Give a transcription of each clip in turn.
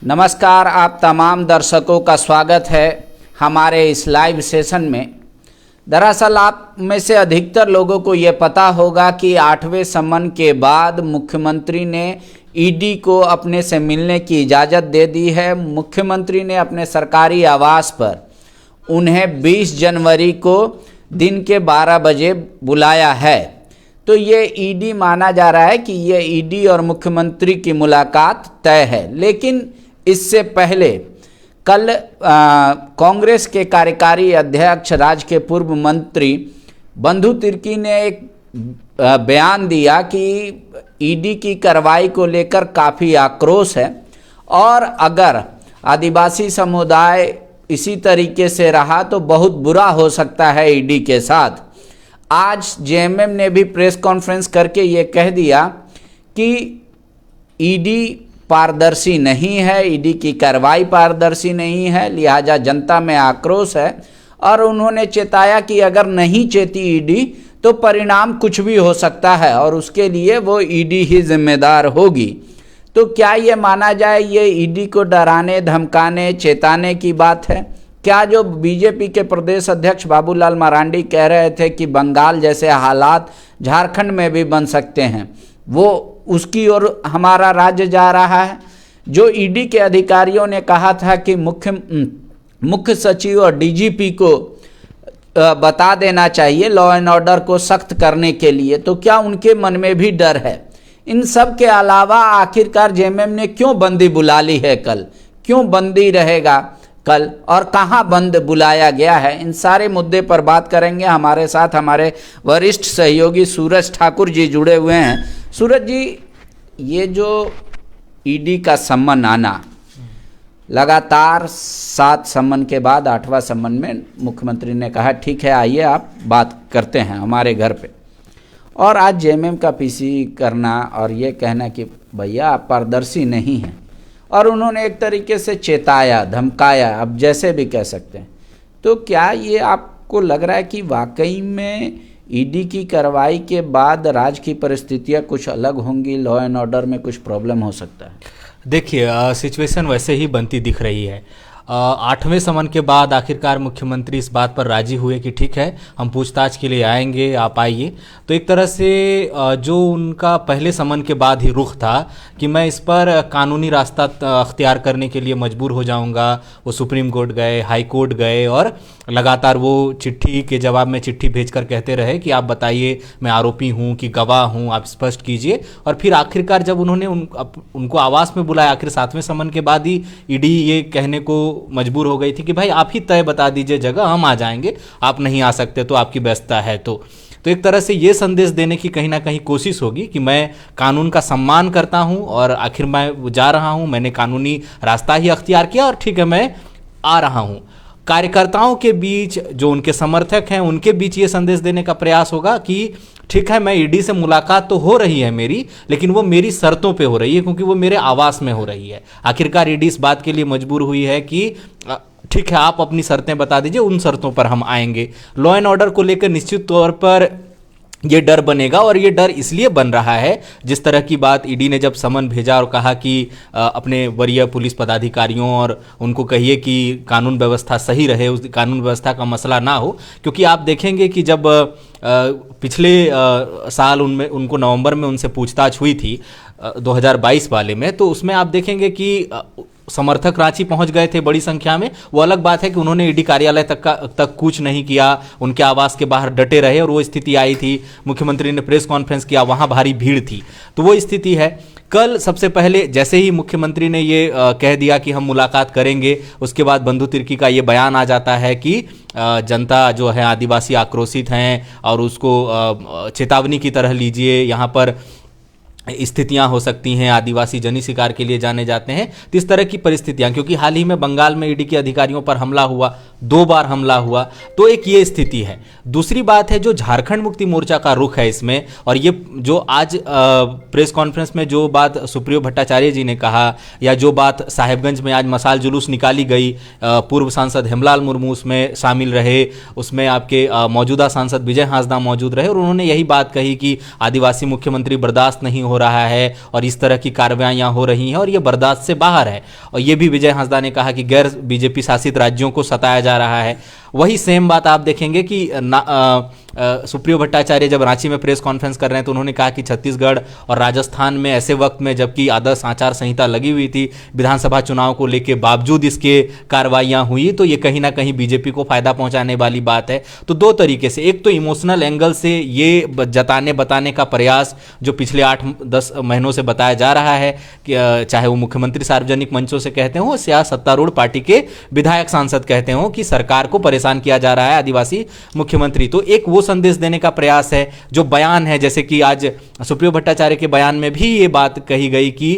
नमस्कार, आप तमाम दर्शकों का स्वागत है हमारे इस लाइव सेशन में। दरअसल आप में से अधिकतर लोगों को ये पता होगा कि 8वें समन के बाद मुख्यमंत्री ने ईडी को अपने से मिलने की इजाज़त दे दी है। मुख्यमंत्री ने अपने सरकारी आवास पर उन्हें 20 जनवरी को दिन के 12 बजे बुलाया है। तो ये ईडी माना जा रहा है कि ये ईडी और मुख्यमंत्री की मुलाकात तय है। लेकिन इससे पहले कल कांग्रेस के कार्यकारी अध्यक्ष राज्य के पूर्व मंत्री बंधु तिर्की ने एक बयान दिया कि ईडी की कार्रवाई को लेकर काफ़ी आक्रोश है और अगर आदिवासी समुदाय इसी तरीके से रहा तो बहुत बुरा हो सकता है ईडी के साथ। आज जेएमएम ने भी प्रेस कॉन्फ्रेंस करके ये कह दिया कि ईडी पारदर्शी नहीं है, ईडी की कार्रवाई पारदर्शी नहीं है, लिहाजा जनता में आक्रोश है। और उन्होंने चेताया कि अगर नहीं चेती ईडी तो परिणाम कुछ भी हो सकता है और उसके लिए वो ईडी ही जिम्मेदार होगी। तो क्या ये माना जाए ये ईडी को डराने, धमकाने, चेताने की बात है? क्या जो बीजेपी के प्रदेश अध्यक्ष बाबूलाल मरांडी कह रहे थे कि बंगाल जैसे हालात झारखंड में भी बन सकते हैं, वो उसकी ओर हमारा राज्य जा रहा है? जो ईडी के अधिकारियों ने कहा था कि मुख्य सचिव और डीजीपी को बता देना चाहिए लॉ एंड ऑर्डर को सख्त करने के लिए, तो क्या उनके मन में भी डर है? इन सब के अलावा आखिरकार जेएमएम ने क्यों बंदी बुला ली है कल, क्यों बंदी रहेगा कल और कहाँ बंद बुलाया गया है? इन सारे मुद्दे पर बात करेंगे। हमारे साथ हमारे वरिष्ठ सहयोगी सूरज ठाकुर जी जुड़े हुए हैं। सूरज जी, ये जो ईडी का सम्मन आना, लगातार 7 सम्मन के बाद 8वां सम्मन में मुख्यमंत्री ने कहा ठीक है आइए आप बात करते हैं हमारे घर पे, और आज जेएमएम का पीसी करना और ये कहना कि भैया आप पारदर्शी नहीं हैं, और उन्होंने एक तरीके से चेताया, धमकाया, अब जैसे भी कह सकते हैं। तो क्या ये आपको लग रहा है कि वाकई में ईडी की कार्रवाई के बाद राज्य की परिस्थितियां कुछ अलग होंगी, लॉ एंड ऑर्डर में कुछ प्रॉब्लम हो सकता है? देखिए, सिचुएशन वैसे ही बनती दिख रही है। 8वें समन के बाद आखिरकार मुख्यमंत्री इस बात पर राजी हुए कि ठीक है हम पूछताछ के लिए आएंगे, आप आइए। तो एक तरह से जो उनका पहले समन के बाद ही रुख था कि मैं इस पर कानूनी रास्ता अख्तियार करने के लिए मजबूर हो जाऊंगा, वो सुप्रीम कोर्ट गए, हाई कोर्ट गए और लगातार वो चिट्ठी के जवाब में चिट्ठी भेजकर कहते रहे कि आप बताइए मैं आरोपी हूँ कि गवाह हूँ, आप स्पष्ट कीजिए। और फिर आखिरकार जब उन्होंने उनको आवास में बुलाया, आखिर 7वें समन के बाद ही ईडी ये कहने को मजबूर हो गई थी कि भाई आप ही तय बता दीजिए जगह, हम आ जाएंगे, आप नहीं आ सकते तो आपकी व्यस्तता है। तो एक तरह से ये संदेश देने की कहीं ना कहीं कोशिश होगी कि मैं कानून का सम्मान करता हूं और आखिर मैं जा रहा हूं, मैंने कानूनी रास्ता ही अख्तियार किया और ठीक है मैं आ रहा हूं। कार्यकर्ताओं के बीच, जो उनके समर्थक हैं, उनके बीच ये संदेश देने का प्रयास होगा कि ठीक है मैं ईडी से मुलाकात तो हो रही है मेरी, लेकिन वो मेरी शर्तों पे हो रही है क्योंकि वो मेरे आवास में हो रही है। आखिरकार ईडी इस बात के लिए मजबूर हुई है कि ठीक है आप अपनी शर्तें बता दीजिए, उन शर्तों पर हम आएंगे। लॉ एंड ऑर्डर को लेकर निश्चित तौर पर ये डर बनेगा, और ये डर इसलिए बन रहा है जिस तरह की बात ईडी ने जब समन भेजा और कहा कि अपने वरीय पुलिस पदाधिकारियों और उनको कहिए कि कानून व्यवस्था सही रहे, उस कानून व्यवस्था का मसला ना हो। क्योंकि आप देखेंगे कि जब पिछले साल उनको नवंबर में उनसे पूछताछ हुई थी 2022 वाले में, तो उसमें आप देखेंगे कि समर्थक रांची पहुंच गए थे बड़ी संख्या में। वो अलग बात है कि उन्होंने ईडी कार्यालय तक कूच नहीं किया, उनके आवास के बाहर डटे रहे और वो स्थिति आई थी। मुख्यमंत्री ने प्रेस कॉन्फ्रेंस किया, वहां भारी भीड़ थी, तो वो स्थिति है। कल सबसे पहले जैसे ही मुख्यमंत्री ने ये कह दिया कि हम मुलाकात करेंगे, उसके बाद बंधु तिर्की का ये बयान आ जाता है कि जनता जो है आदिवासी आक्रोशित हैं और उसको चेतावनी की तरह लीजिए, यहाँ पर स्थितियां हो सकती हैं, आदिवासी जनी शिकार के लिए जाने जाते हैं। तो इस तरह की परिस्थितियां, क्योंकि हाल ही में बंगाल में ईडी के अधिकारियों पर हमला हुआ, 2 बार हमला हुआ, तो एक ये स्थिति है। दूसरी बात है जो झारखंड मुक्ति मोर्चा का रुख है इसमें, और ये जो आज प्रेस कॉन्फ्रेंस में जो बात सुप्रियो भट्टाचार्य जी ने कहा, या जो बात साहेबगंज में आज मसाल जुलूस निकाली गई, पूर्व सांसद हेमलाल मुर्मू उसमें शामिल रहे, उसमें आपके मौजूदा सांसद विजय हांसदा मौजूद रहे और उन्होंने यही बात कही कि आदिवासी मुख्यमंत्री बर्दाश्त नहीं हो हो रहा है और इस तरह की कार्रवाइयाँ हो रही हैं और ये बर्दाश्त से बाहर है। और ये भी विजय हंसदा ने कहा कि गैर बीजेपी शासित राज्यों को सताया जा रहा है। वही सेम बात आप देखेंगे कि सुप्रियो भट्टाचार्य जब रांची में प्रेस कॉन्फ्रेंस कर रहे हैं तो उन्होंने कहा कि छत्तीसगढ़ और राजस्थान में ऐसे वक्त में जबकि आदर्श आचार संहिता लगी हुई थी, विधानसभा चुनाव को लेकर बावजूद इसके कार्रवाइयाँ हुई, तो ये कहीं ना कहीं बीजेपी को फायदा पहुंचाने वाली बात है। तो दो तरीके से, एक तो इमोशनल एंगल से ये जताने बताने का प्रयास जो पिछले 8-10 महीनों से बताया जा रहा है कि चाहे वो मुख्यमंत्री सार्वजनिक मंचों से कहते हो या सत्तारूढ़ पार्टी के विधायक सांसद कहते हो कि सरकार को परेशान किया जा रहा है आदिवासी मुख्यमंत्री, तो एक वो संदेश देने का प्रयास है। जो बयान है, जैसे कि आज सुप्रियो भट्टाचार्य के बयान में भी ये बात कही गई कि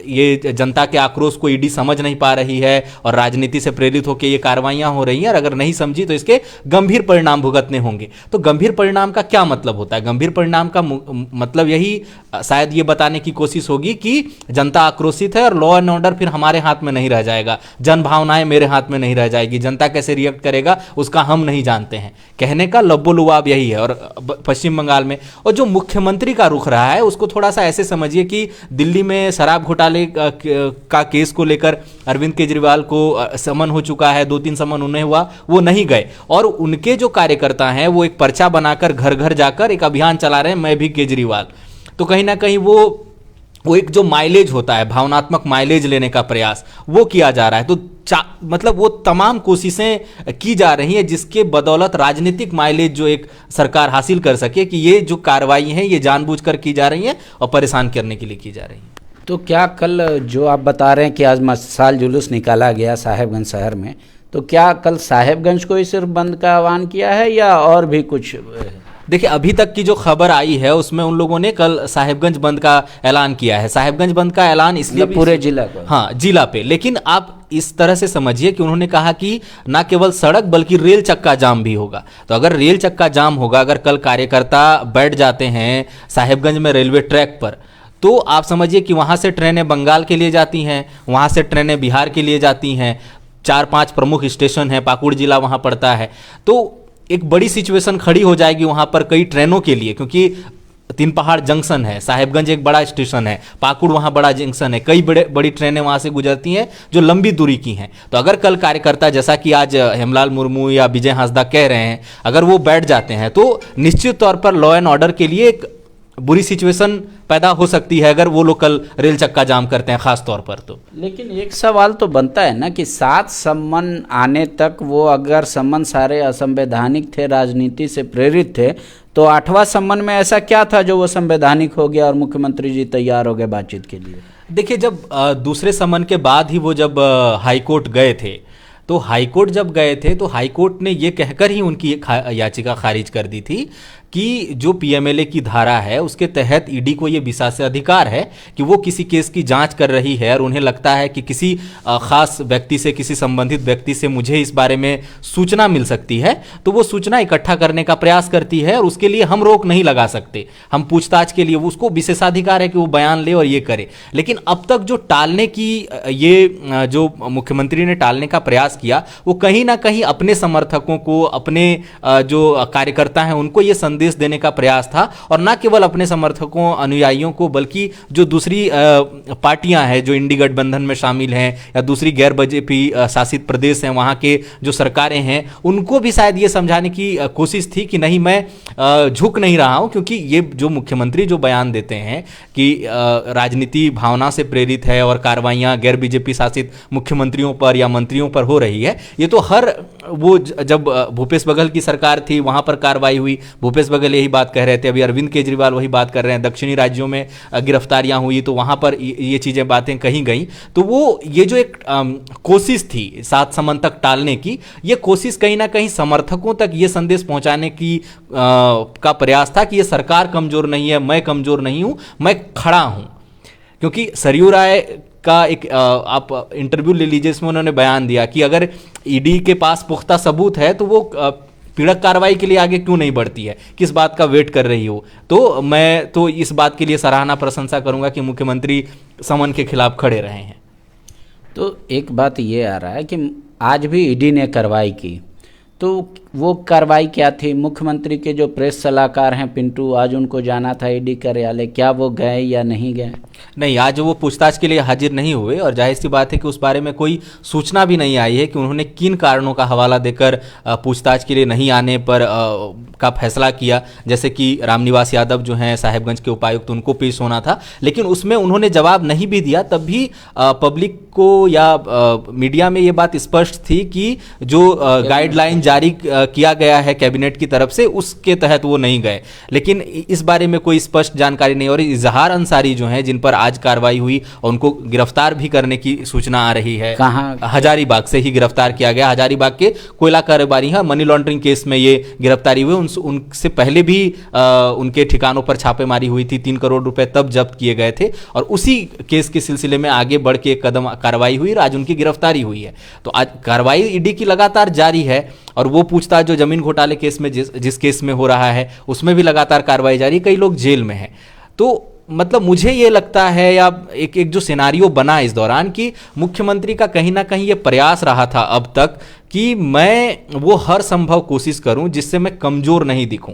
ये जनता के आक्रोश को ईडी समझ नहीं पा रही है और राजनीति से प्रेरित होकर ये कार्रवाइयां हो रही हैं और अगर नहीं समझी तो इसके गंभीर परिणाम भुगतने होंगे। तो गंभीर परिणाम का क्या मतलब होता है? गंभीर परिणाम का मतलब यही शायद ये बताने की कोशिश होगी कि जनता आक्रोशित है और लॉ एंड ऑर्डर फिर हमारे हाथ में नहीं रह जाएगा, जन भावनाएं मेरे हाथ में नहीं रह जाएगी, जनता कैसे रिएक्ट करेगा उसका हम नहीं जानते हैं। कहने का लब्बो-लुआब यही है। और पश्चिम बंगाल में और जो मुख्यमंत्री का रुख रहा है उसको थोड़ा सा ऐसे समझिए कि दिल्ली में शराब घोटाले का केस को लेकर अरविंद केजरीवाल को समन हो चुका है, 2-3 समन उन्हें हुआ, वो नहीं गए और उनके जो कार्यकर्ता हैं वो एक पर्चा बनाकर घर घर जाकर एक अभियान चला रहे हैं, मैं भी केजरीवाल। तो कहीं ना कहीं वो एक जो माइलेज होता है, भावनात्मक माइलेज लेने का प्रयास वो किया जा रहा है। तो मतलब वो तमाम कोशिशें की जा रही हैं जिसके बदौलत राजनीतिक माइलेज जो एक सरकार हासिल कर सके कि ये जो कार्रवाई हैं ये जानबूझकर की जा रही हैं और परेशान करने के लिए की जा रही हैं। तो क्या कल जो आप बता रहे हैं कि आज मशाल जुलूस निकाला गया साहेबगंज शहर में, तो क्या कल साहेबगंज को ही सिर्फ बंद का आह्वान किया है या और भी कुछ? देखिए, अभी तक की जो खबर आई है उसमें उन लोगों ने कल साहेबगंज बंद का ऐलान किया है। साहेबगंज बंद का ऐलान इसलिए पूरे जिला को, हाँ जिला पे, लेकिन आप इस तरह से समझिए कि उन्होंने कहा कि ना केवल सड़क बल्कि रेल चक्का जाम भी होगा। तो अगर रेल चक्का जाम होगा, अगर कल कार्यकर्ता बैठ जाते हैं साहेबगंज में रेलवे ट्रैक पर, तो आप समझिए कि वहाँ से ट्रेनें बंगाल के लिए जाती हैं, वहाँ से ट्रेनें बिहार के लिए जाती हैं, 4-5 प्रमुख स्टेशन हैं, पाकुड़ जिला वहाँ पड़ता है, तो एक बड़ी सिचुएशन खड़ी हो जाएगी वहाँ पर कई ट्रेनों के लिए, क्योंकि 3 पहाड़ जंक्शन है, साहेबगंज एक बड़ा स्टेशन है, पाकुड़ वहाँ बड़ा जंक्शन है, कई बड़ी ट्रेनें वहाँ से गुजरती हैं जो लंबी दूरी की हैं। तो अगर कल कार्यकर्ता जैसा कि आज हेमलाल मुर्मू या विजय हंसदा कह रहे हैं, अगर वो बैठ जाते हैं तो निश्चित तौर पर लॉ एंड ऑर्डर के लिए एक बुरी सिचुएशन पैदा हो सकती है अगर वो लोग कल रेल चक्का जाम करते हैं खास तौर पर। तो लेकिन एक सवाल तो बनता है ना कि 7 सम्मन आने तक वो अगर सम्मन सारे असंवैधानिक थे, राजनीति से प्रेरित थे, तो 8वां सम्मन में ऐसा क्या था जो वो संवैधानिक हो गया और मुख्यमंत्री जी तैयार हो गए बातचीत के लिए? देखिए, जब दूसरे सम्मन के बाद ही वो जब हाईकोर्ट गए थे, तो हाईकोर्ट जब गए थे तो हाईकोर्ट ने ये कहकर ही उनकी याचिका खारिज कर दी थी कि जो पीएमएलए की धारा है उसके तहत ईडी को ये विशेषाधिकार है कि वो किसी केस की जांच कर रही है और उन्हें लगता है कि किसी खास व्यक्ति से, किसी संबंधित व्यक्ति से मुझे इस बारे में सूचना मिल सकती है, तो वो सूचना इकट्ठा करने का प्रयास करती है और उसके लिए हम रोक नहीं लगा सकते। हम पूछताछ के लिए उसको विशेषाधिकार है कि वो बयान ले और ये करे। लेकिन अब तक जो टालने की ये जो मुख्यमंत्री ने टालने का प्रयास किया, वो कहीं ना कहीं अपने समर्थकों को, अपने जो कार्यकर्ता हैं उनको ये संदेश देने का प्रयास था, और ना केवल अपने समर्थकों, अनुयायियों को, बल्कि जो दूसरी पार्टियां हैं जो इंडी गठबंधन में शामिल हैं या दूसरी गैर बीजेपी शासित प्रदेश हैं, वहां के जो सरकारें हैं, उनको भी शायद ये समझाने की कोशिश थी कि नहीं, मैं झुक नहीं रहा हूं, क्योंकि ये जो मुख्यमंत्री जो बयान देते हैं कि राजनीति भावना से प्रेरित है और कार्रवाइयां गैर बीजेपी शासित मुख्यमंत्रियों पर या मंत्रियों पर हो रही है, ये तो हर वो जब भूपेश बघेल की सरकार थी वहां पर कार्रवाई हुई, भूपेश बघेल यही बात कह रहे थे, अभी अरविंद केजरीवाल वही बात कर रहे हैं, दक्षिणी राज्यों में गिरफ्तारियां हुई तो वहां पर ये चीजें बातें कही गई। तो वो ये जो एक कोशिश थी 7 सम्मन तक टालने की, ये कोशिश कहीं ना कहीं समर्थकों तक ये संदेश पहुंचाने की का प्रयास था कि ये सरकार कमजोर नहीं है, मैं कमजोर नहीं हूं, मैं खड़ा हूं। क्योंकि सरयू राय का एक आप इंटरव्यू ले लीजिए, इसमें उन्होंने बयान दिया कि अगर ईडी के पास पुख्ता सबूत है तो वो पीड़क कार्रवाई के लिए आगे क्यों नहीं बढ़ती है, किस बात का वेट कर रही हो। तो मैं तो इस बात के लिए सराहना, प्रशंसा करूंगा कि मुख्यमंत्री समन के खिलाफ खड़े रहे हैं। तो एक बात ये आ रहा है कि आज भी ईडी ने कार्रवाई की, तो वो कार्रवाई क्या थी? मुख्यमंत्री के जो प्रेस सलाहकार हैं पिंटू, आज उनको जाना था ईडी कार्यालय, क्या वो गए या नहीं गए? नहीं, आज वो पूछताछ के लिए हाजिर नहीं हुए और जाहिर सी बात है कि उस बारे में कोई सूचना भी नहीं आई है कि उन्होंने किन कारणों का हवाला देकर पूछताछ के लिए नहीं आने पर का फैसला किया। जैसे कि रामनिवास यादव जो हैं साहिबगंज के उपायुक्त, उनको पेश होना था, लेकिन उसमें उन्होंने जवाब नहीं भी दिया। तब भी पब्लिक को या मीडिया में ये बात स्पष्ट थी कि जो गाइडलाइन जारी किया गया है कैबिनेट की तरफ से, उसके तहत वो नहीं गए। लेकिन इस बारे में कोई स्पष्ट जानकारी नहीं। और इजहार अंसारी जो हैं, जिन पर आज कार्रवाई हुई और उनको गिरफ्तार भी करने की सूचना आ रही है, कहाँ? हजारीबाग से ही गिरफ्तार किया गया। हजारीबाग के कोयला कारोबारी हैं, मनी लॉन्ड्रिंग केस में ये गिरफ्तारी हुई। उनसे पहले भी उनके ठिकानों पर छापेमारी हुई थी, 3 करोड़ रुपए तब जब्त किए गए थे और उसी केस के सिलसिले में आगे बढ़ के एक कदम कार्रवाई हुई और आज उनकी गिरफ्तारी हुई है। तो आज कार्रवाई ईडी की लगातार जारी है और वो पूछताछ जो जमीन घोटाले केस में जिस केस में हो रहा है, उसमें भी लगातार कार्रवाई जारी, कई लोग जेल में हैं। तो मतलब मुझे ये लगता है, या एक जो सिनारियो बना इस दौरान, कि मुख्यमंत्री का कहीं ना कहीं ये प्रयास रहा था अब तक कि मैं वो हर संभव कोशिश करूं जिससे मैं कमजोर नहीं दिखूं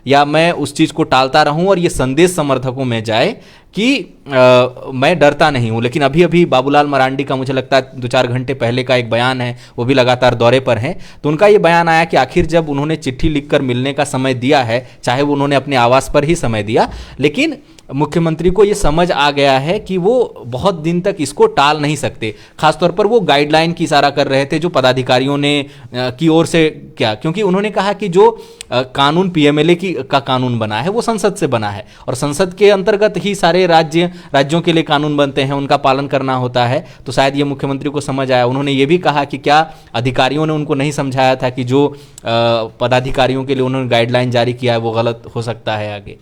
या मैं उस चीज़ को टालता रहूं और ये संदेश समर्थकों में जाए कि मैं डरता नहीं हूं। लेकिन अभी अभी बाबूलाल मरांडी का मुझे लगता है 2-4 घंटे पहले का एक बयान है, वो भी लगातार दौरे पर हैं, तो उनका ये बयान आया कि आखिर जब उन्होंने चिट्ठी लिखकर मिलने का समय दिया है, चाहे वो उन्होंने अपने आवास पर ही समय दिया, लेकिन मुख्यमंत्री को ये समझ आ गया है कि वो बहुत दिन तक इसको टाल नहीं सकते। खासतौर पर वो गाइडलाइन की इशारा कर रहे थे जो पदाधिकारियों ने की ओर से, क्या, क्योंकि उन्होंने कहा कि जो कानून पीएमएलए का कानून बना है वो संसद से बना है और संसद के अंतर्गत ही सारे राज्यों के लिए कानून बनते हैं, उनका पालन करना होता है। तो शायद ये मुख्यमंत्री को समझ आया। उन्होंने ये भी कहा कि क्या अधिकारियों ने उनको नहीं समझाया था कि जो पदाधिकारियों के लिए उन्होंने गाइडलाइन जारी किया है वो गलत हो सकता है आगे।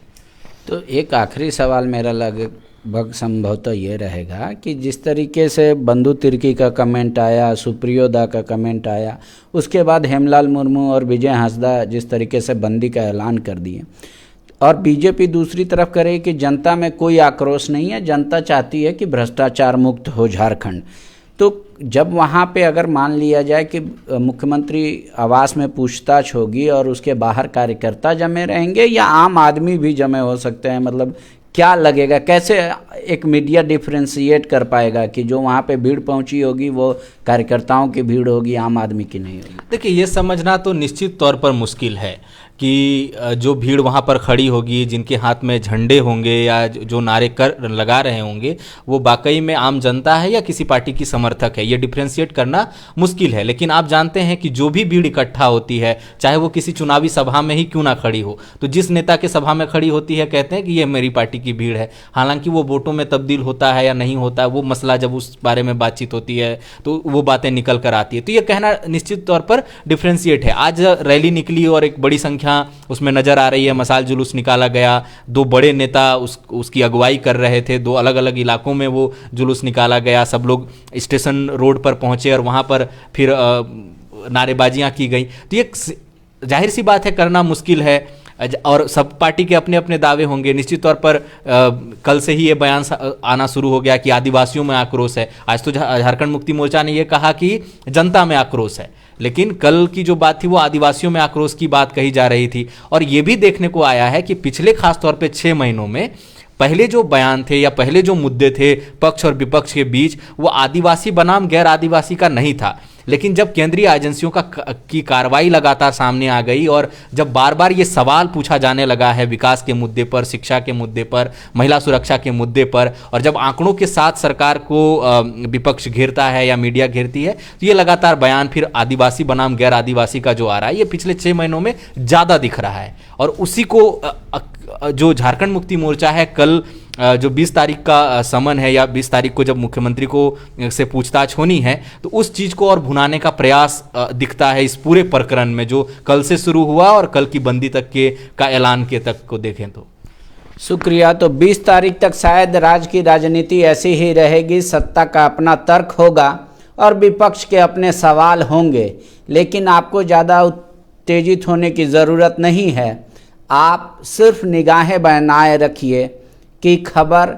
तो एक आखिरी सवाल मेरा लगभग संभवतः ये रहेगा कि जिस तरीके से बंधु तिर्की का कमेंट आया, सुप्रियोदा का कमेंट आया, उसके बाद हेमलाल मुर्मू और विजय हांसदा जिस तरीके से बंदी का ऐलान कर दिए और बीजेपी दूसरी तरफ करे कि जनता में कोई आक्रोश नहीं है, जनता चाहती है कि भ्रष्टाचार मुक्त हो झारखंड, तो जब वहाँ पे अगर मान लिया जाए कि मुख्यमंत्री आवास में पूछताछ होगी और उसके बाहर कार्यकर्ता जमे रहेंगे या आम आदमी भी जमे हो सकते हैं, मतलब क्या लगेगा, कैसे एक मीडिया डिफ्रेंशिएट कर पाएगा कि जो वहाँ पे भीड़ पहुँची होगी वो कार्यकर्ताओं की भीड़ होगी, आम आदमी की नहीं होगी? देखिए, ये समझना तो निश्चित तौर पर मुश्किल है कि जो भीड़ वहाँ पर खड़ी होगी, जिनके हाथ में झंडे होंगे या जो नारे कर लगा रहे होंगे, वो वाकई में आम जनता है या किसी पार्टी की समर्थक है, ये डिफ्रेंशिएट करना मुश्किल है। लेकिन आप जानते हैं कि जो भी भीड़ इकट्ठा होती है, चाहे वो किसी चुनावी सभा में ही क्यों ना खड़ी हो, तो जिस नेता के सभा में खड़ी होती है कहते हैं कि ये मेरी पार्टी की भीड़ है। हालांकि वो वोटों में तब्दील होता है या नहीं होता है, वो मसला जब उस बारे में बातचीत होती है तो वो बातें निकल कर आती है। तो ये कहना निश्चित तौर पर डिफ्रेंशिएट है। आज रैली निकली और एक बड़ी संख्या उसमें नजर आ रही है, मसाल जुलूस निकाला गया, 2 बड़े नेता उसकी अगुवाई कर रहे थे, 2 अलग अलग इलाकों में वो जुलूस निकाला गया, सब लोग स्टेशन रोड पर पहुंचे और वहां पर फिर नारेबाजियां की गई। तो ये जाहिर सी बात है करना मुश्किल है और सब पार्टी के अपने अपने दावे होंगे। निश्चित तौर पर कल से ही ये बयान आना शुरू हो गया कि आदिवासियों में आक्रोश है। आज तो झारखंड मुक्ति मोर्चा ने ये कहा कि जनता में आक्रोश है, लेकिन कल की जो बात थी वो आदिवासियों में आक्रोश की बात कही जा रही थी। और ये भी देखने को आया है कि पिछले खासतौर पे 6 महीनों में पहले जो बयान थे या पहले जो मुद्दे थे पक्ष और विपक्ष के बीच, वो आदिवासी बनाम गैर आदिवासी का नहीं था। लेकिन जब केंद्रीय एजेंसियों की कार्रवाई लगातार सामने आ गई और जब बार बार ये सवाल पूछा जाने लगा है विकास के मुद्दे पर, शिक्षा के मुद्दे पर, महिला सुरक्षा के मुद्दे पर, और जब आंकड़ों के साथ सरकार को विपक्ष घेरता है या मीडिया घेरती है, तो ये लगातार बयान फिर आदिवासी बनाम गैर आदिवासी का जो आ रहा है, ये पिछले 6 महीनों में ज़्यादा दिख रहा है। और उसी को जो झारखंड मुक्ति मोर्चा है, कल जो 20 तारीख का समन है या 20 तारीख को जब मुख्यमंत्री को से पूछताछ होनी है, तो उस चीज़ को और भुनाने का प्रयास दिखता है इस पूरे प्रकरण में, जो कल से शुरू हुआ और कल की बंदी तक का ऐलान के तक को देखें तो। शुक्रिया। तो 20 तारीख तक शायद राज्य की राजनीति ऐसी ही रहेगी, सत्ता का अपना तर्क होगा और विपक्ष के अपने सवाल होंगे, लेकिन आपको ज़्यादा उत्तेजित होने की ज़रूरत नहीं है। आप सिर्फ निगाहें बनाए रखिए कि खबर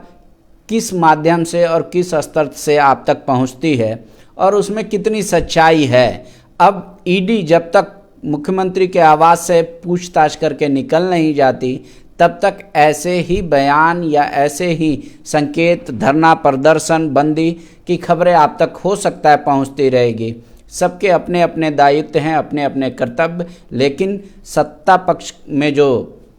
किस माध्यम से और किस स्तर से आप तक पहुंचती है और उसमें कितनी सच्चाई है। अब ईडी जब तक मुख्यमंत्री के आवास से पूछताछ करके निकल नहीं जाती, तब तक ऐसे ही बयान या ऐसे ही संकेत, धरना प्रदर्शन, बंदी की खबरें आप तक हो सकता है पहुंचती रहेगी। सबके अपने अपने दायित्व हैं, अपने अपने कर्तव्य, लेकिन सत्ता पक्ष में जो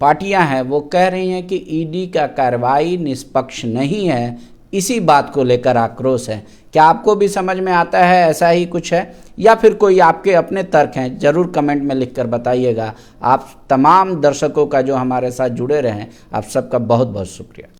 पार्टियां हैं वो कह रही हैं कि ईडी का कार्रवाई निष्पक्ष नहीं है। इसी बात को लेकर आक्रोश है। क्या आपको भी समझ में आता है ऐसा ही कुछ है, या फिर कोई आपके अपने तर्क हैं? ज़रूर कमेंट में लिखकर बताइएगा। आप तमाम दर्शकों का जो हमारे साथ जुड़े रहें, आप सबका बहुत बहुत शुक्रिया।